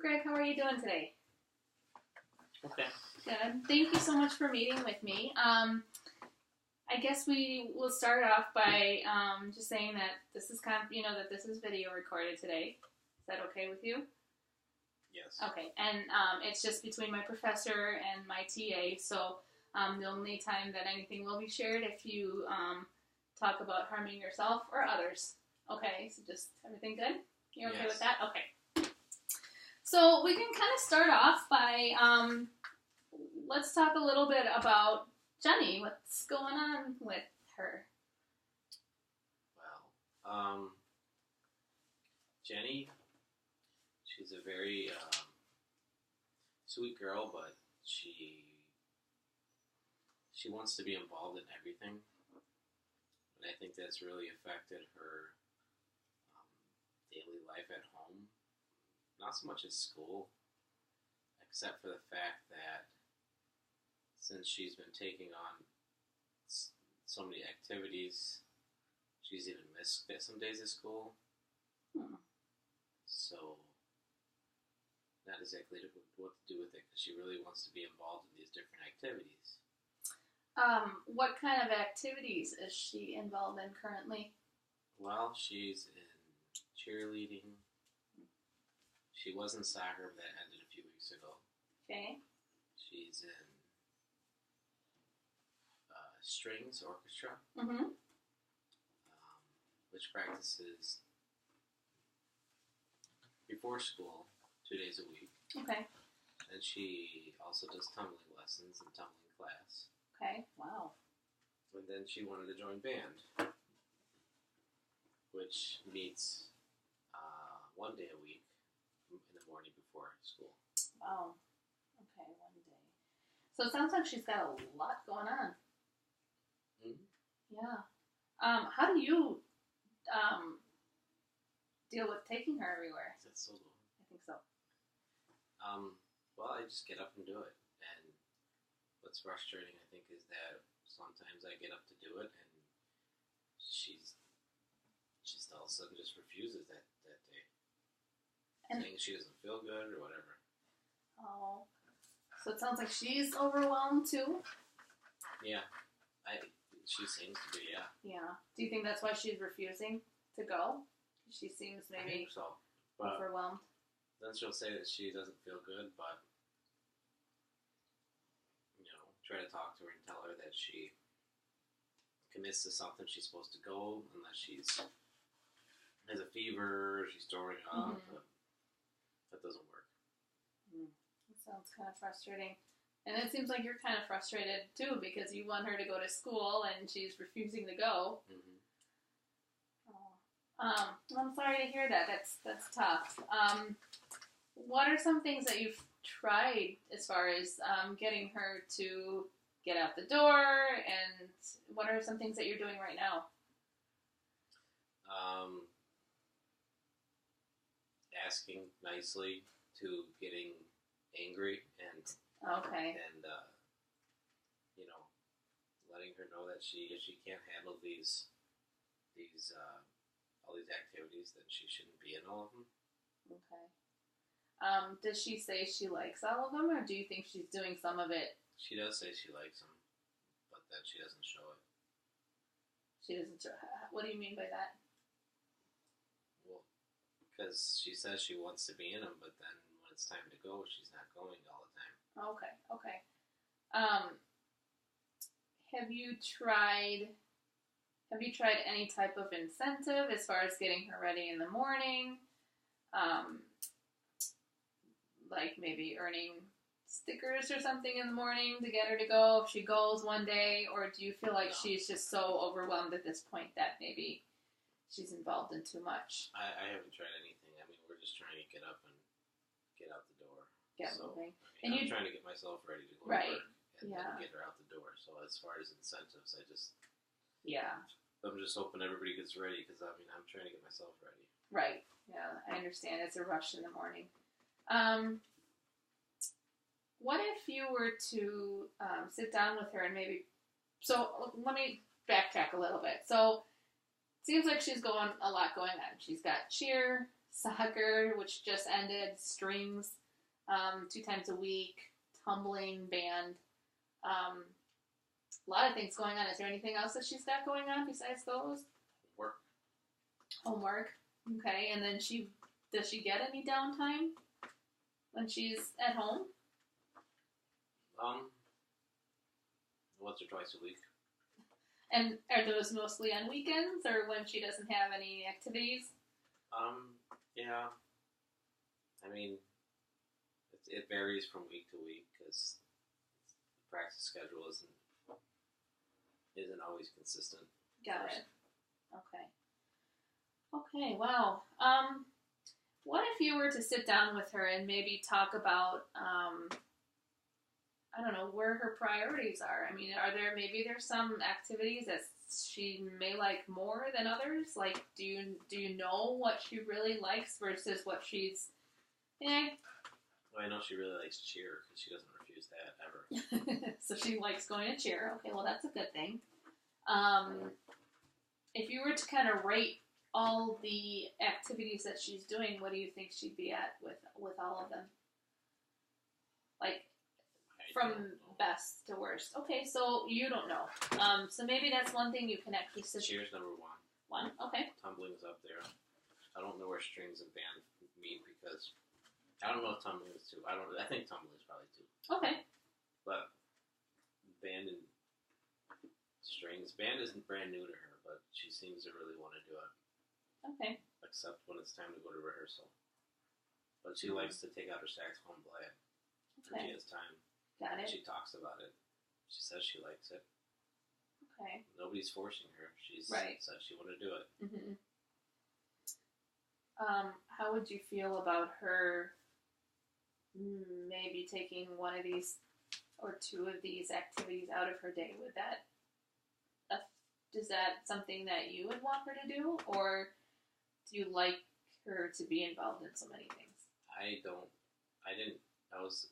Greg, how are you doing today? Okay. Good. Thank you so much for meeting with me. I guess we will start off by just saying that this is that this is video recorded today. Is that okay with you? Yes. Okay. And it's just between my professor and my TA, so the only time that anything will be shared if you talk about harming yourself or others. Okay, so just everything good? You're okay with that? Okay. So we can kind of start off by, let's talk a little bit about Jenny. What's going on with her? Well, Jenny, she's a very sweet girl, but she wants to be involved in everything. And I think that's really affected her daily life at home. Not so much at school, except for the fact that since she's been taking on so many activities, she's even missed some days of school. So, not exactly what to do with it, because she really wants to be involved in these different activities. What kind of activities is she involved in currently? Well, she's in cheerleading. She was in soccer, but that ended a few weeks ago. Okay. She's in strings orchestra, which practices before school 2 days a week. Okay. And she also does tumbling lessons and tumbling class. Okay. Wow. And then she wanted to join band, which meets 1 day a week in the morning before school. Wow. Okay, 1 day. So it sounds like she's got a lot going on. Mm-hmm. Yeah. How do you deal with taking her everywhere? That's so cool. I think so. Well, I just get up and do it. And what's frustrating, I think, is that sometimes I get up to do it, and she's just all of a sudden just refuses that day. Saying she doesn't feel good or whatever. Oh. So it sounds like she's overwhelmed too? Yeah. She seems to be, yeah. Yeah. Do you think that's why she's refusing to go? She seems I maybe think so. But overwhelmed. then she'll say that she doesn't feel good, but, try to talk to her and tell her that she commits to something, she's supposed to go unless she's has a fever, she's throwing up, but that doesn't work. That sounds kind of frustrating. And it seems like you're kind of frustrated too, because you want her to go to school and she's refusing to go. I'm sorry to hear that. That's tough. What are some things that you've tried as far as getting her to get out the door, and what are some things that you're doing right now? Asking nicely to getting angry and letting her know that if she can't handle these all these activities, then she shouldn't be in all of them. Okay. Does she say she likes all of them, or do you think she's doing some of it? She does say she likes them, but then she doesn't show it. She doesn't show. What do you mean by that? Well, because she says she wants to be in them, but then when it's time to go, she's not going all the time. Okay. Have you tried any type of incentive as far as getting her ready in the morning? Like maybe earning stickers or something in the morning to get her to go if she goes one day? Or do you feel like she's just so overwhelmed at this point that maybe she's involved in too much? I haven't tried anything. I mean, we're just trying to get up and get out the door. Get moving. I'm trying to get myself ready to go to work and then get her out the door. So as far as incentives, I'm just hoping everybody gets ready, because I'm trying to get myself ready. Right. Yeah, I understand. It's a rush in the morning. What if you were to sit down with her and maybe... So let me backtrack a little bit. So it seems like she's a lot going on. She's got cheer, soccer, which just ended, strings, 2 times a week, tumbling, band. A lot of things going on. Is there anything else that she's got going on besides those? Work. Homework. Okay, and then does she get any downtime when she's at home? Once or twice a week. And are those mostly on weekends or when she doesn't have any activities? Yeah. I mean, it varies from week to week because the practice schedule isn't always consistent. Got it. Okay. Okay, wow. What if you were to sit down with her and maybe talk about, I don't know, where her priorities are? I mean, there's some activities that she may like more than others? Like, do you know what she really likes versus what she's, Well, I know she really likes cheer because she doesn't refuse that ever. So she likes going to cheer. Okay, well, that's a good thing. If you were to kind of rate all the activities that she's doing, what do you think she'd be at with all of them? Like, from best to worst. Okay, so you don't know. So maybe that's one thing you can actually sit. Cheer's number one. One, okay. Tumbling's up there. I don't know where strings and band meet because I don't know if tumbling is two. I think tumbling is probably two. Okay. But band and strings. Band isn't brand new to her, but she seems to really want to do it. Okay. Except when it's time to go to rehearsal. But she likes to take out her saxophone and play it. When she has time. Got it. She talks about it. She says she likes it. Okay. Nobody's forcing her. She says she want to do it. Mm-hmm. How would you feel about her maybe taking one of these or two of these activities out of her day? Is that something that you would want her to do, or do you like her to be involved in so many things? I was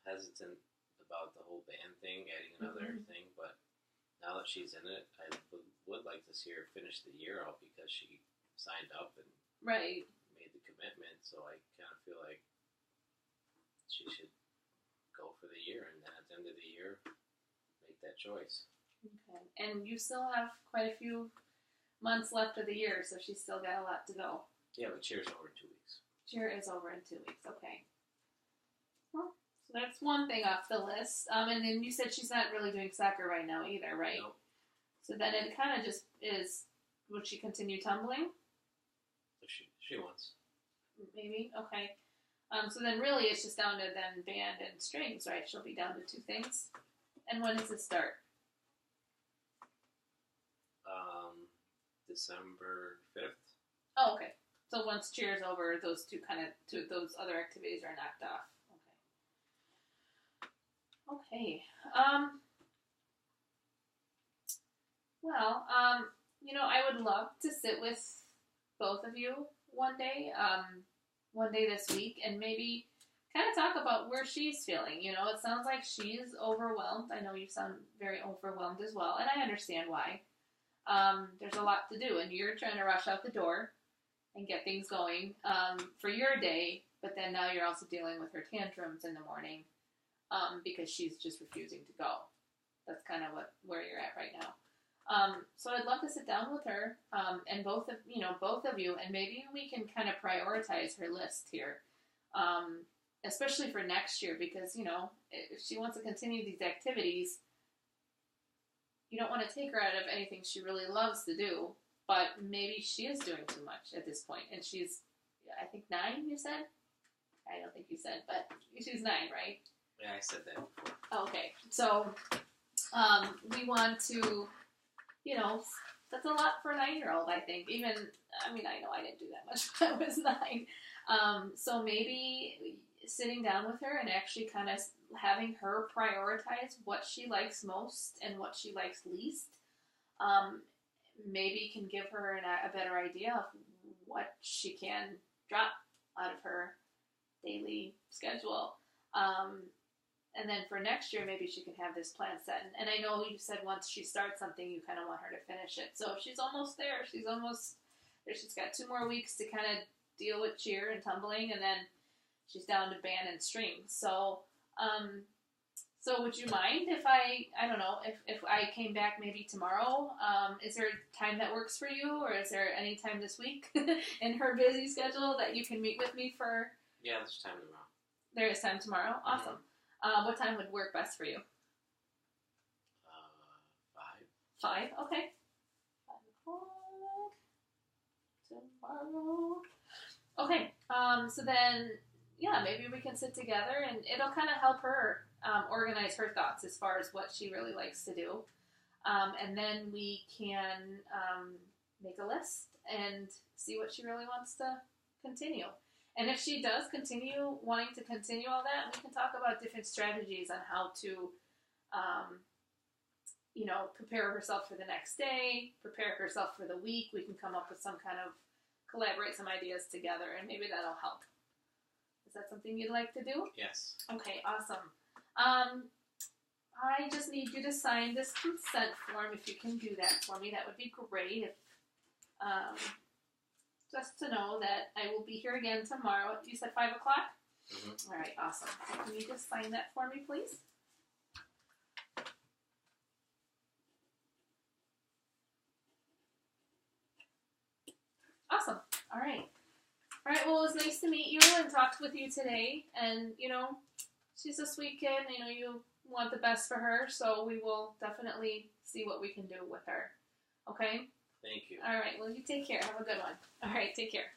hesitant about the whole band thing, adding another thing, but now that she's in it, I would like to see her finish the year out because she signed up and made the commitment, so I kind of feel like she should go for the year, and then at the end of the year, make that choice. Okay. And you still have quite a few months left of the year, so she's still got a lot to go. Yeah, but cheer's over in 2 weeks. Cheer is over in 2 weeks, okay. Well, so that's one thing off the list. And then you said she's not really doing soccer right now either, right? Nope. So then it kind of just is, would she continue tumbling? If she wants. Maybe, okay. So then really it's just down to then band and strings, right? She'll be down to 2 things. And when does it start? December 5th. Oh, okay. So once cheer's over, those those other activities are knocked off. Okay. Well, I would love to sit with both of you one day this week, and maybe kind of talk about where she's feeling. It sounds like she's overwhelmed. I know you sound very overwhelmed as well, and I understand why. There's a lot to do, and you're trying to rush out the door and get things going for your day, but then now you're also dealing with her tantrums in the morning because she's just refusing to go. That's kind of where you're at right now. So I'd love to sit down with her and both of you, and maybe we can kind of prioritize her list here, especially for next year, because if she wants to continue these activities, you don't want to take her out of anything she really loves to do, but maybe she is doing too much at this point, and she's, I think 9, you said? I don't think you said, but she's 9, right? Yeah, I said that before. Okay, so we want to, that's a lot for a 9-year-old, I think. I know I didn't do that much when I was 9. So maybe sitting down with her and actually kind of having her prioritize what she likes most and what she likes least, maybe can give her a better idea of what she can drop out of her daily schedule. And then for next year, maybe she can have this plan set. And I know you said once she starts something, you kind of want her to finish it. So she's almost there. She's almost She's got 2 more weeks to kind of deal with cheer and tumbling, and then she's down to band and string. So, so would you mind if I don't know, if I came back maybe tomorrow? Is there a time that works for you, or is there any time this week in her busy schedule that you can meet with me for? Yeah, there's time tomorrow. There is time tomorrow? Awesome. What time would work best for you? 5. 5? Okay. 5 o'clock tomorrow. Okay. So then, yeah, maybe we can sit together, and it'll kind of help her organize her thoughts as far as what she really likes to do. And then we can make a list and see what she really wants to continue. And if she does continue wanting to continue all that, we can talk about different strategies on how to, prepare herself for the next day, prepare herself for the week. We can come up with some kind of, collaborate some ideas together, and maybe that'll help. Is that something you'd like to do? Yes. Okay, awesome. I just need you to sign this consent form. If you can do that for me, that would be great. Just to know that I will be here again tomorrow. You said 5 o'clock? Mm-hmm. All right, awesome. So can you just sign that for me, please? Awesome. All right. All right, well, it was nice to meet you and talk with you today. And, she's a sweet kid. You want the best for her, so we will definitely see what we can do with her. Okay? Thank you. All right, well, you take care. Have a good one. All right, take care.